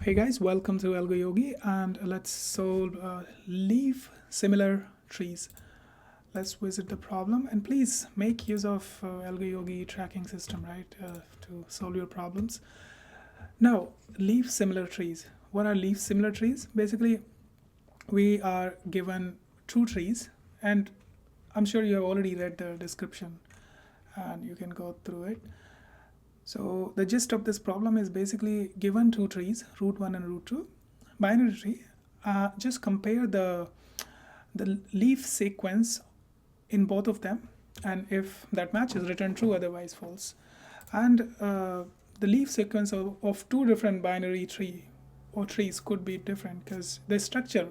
Hey guys, welcome to AlgoYogi and let's solve leaf similar trees. Let's visit the problem and please make use of AlgoYogi tracking system, right, to solve your problems. Now, leaf similar trees. What are leaf similar trees? Basically, we are given two trees and I'm sure you have already read the description and you can go through it. So the gist of this problem is basically given two trees, root 1 and root 2, binary tree. Just compare the leaf sequence in both of them, and if that matches, return true, otherwise false. And the leaf sequence of two different binary trees could be different because the structure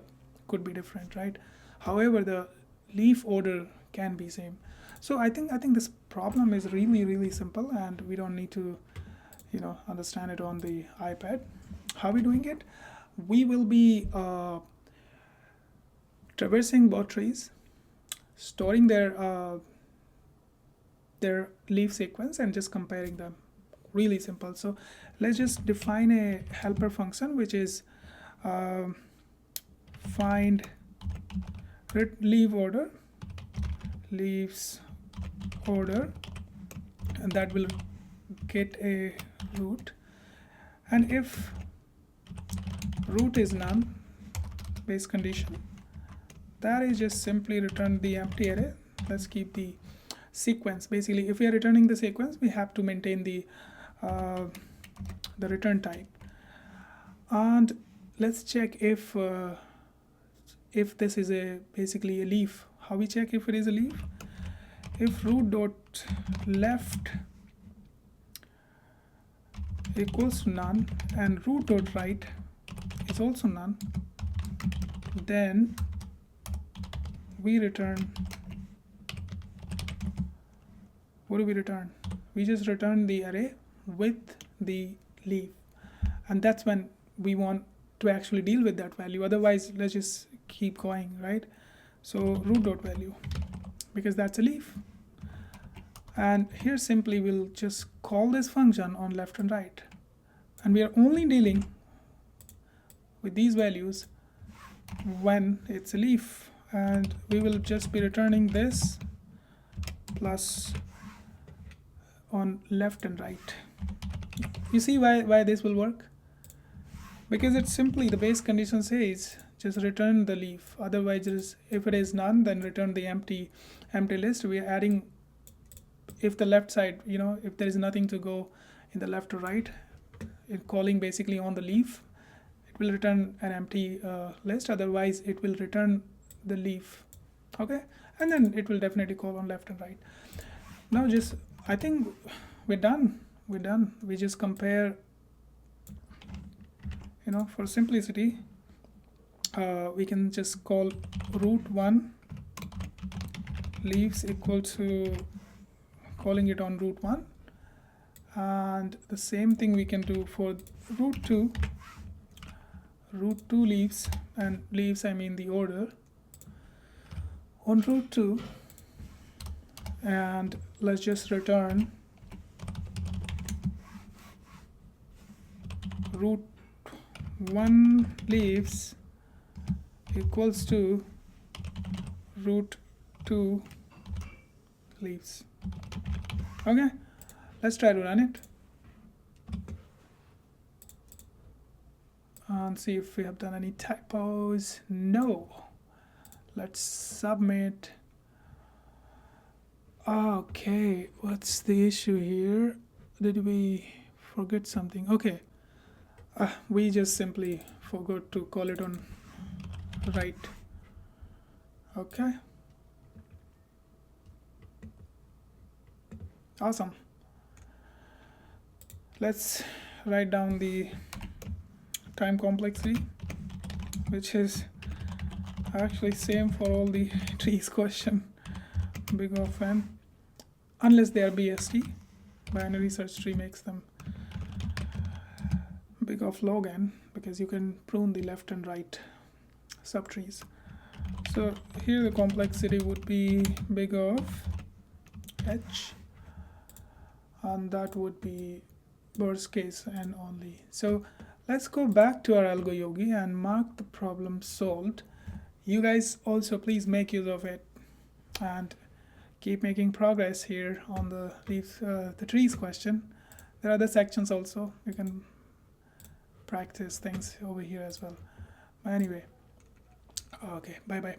could be different, right? However, the leaf order can be same. So I think this problem is really simple, and we don't need to understand it on the iPad. How are we doing it? We will be traversing both trees, storing their leaf sequence, and just comparing them. Really simple. So let's just define a helper function, which is find leaf order, leaves order, and that will get a root. And if root is none, base condition, that is just simply return the empty array. Let's keep the sequence. Basically, if we are returning the sequence, we have to maintain the return type. And let's check if this is basically a leaf. How we check if it is a leaf? If root dot left equals to none and root dot right is also none, then we return, what do we return? We just return the array with the leaf, and that's when we want to actually deal with that value. Otherwise, let's just keep going, right? So root dot value, because that's a leaf. And here simply we'll just call this function on left and right, and we are only dealing with these values when it's a leaf, and we will just be returning this plus on left and right. You see why this will work? Because it's simply the base condition says just return the leaf. Otherwise, if it is none, then return the empty list. We are adding, if the left side, if there is nothing to go in the left or right, it calling basically on the leaf, it will return an empty list. Otherwise, it will return the leaf. Okay, and then it will definitely call on left and right. Now I think we're done. We just compare, for simplicity, we can just call root 1 leaves equal to calling it on root 1, and the same thing we can do for root 2 leaves, and leaves I mean the order, on root 2, and let's just return root 1 leaves equals to root 2 leaves. Okay, let's try to run it and see if we have done any typos. No. Let's submit. Okay, what's the issue here? Did we forget something? Okay, we just simply forgot to call it on right. Okay, awesome. Let's write down the time complexity, which is actually same for all the trees question, big of n, unless they are BST, binary search tree makes them big of log n, because you can prune the left and right subtrees. So here the complexity would be big of h, and that would be worst case n only. So let's go back to our AlgoYogi and mark the problem solved. You guys also please make use of it and keep making progress here on the trees question. There are other sections also. You can practice things over here as well. Anyway, okay, bye bye.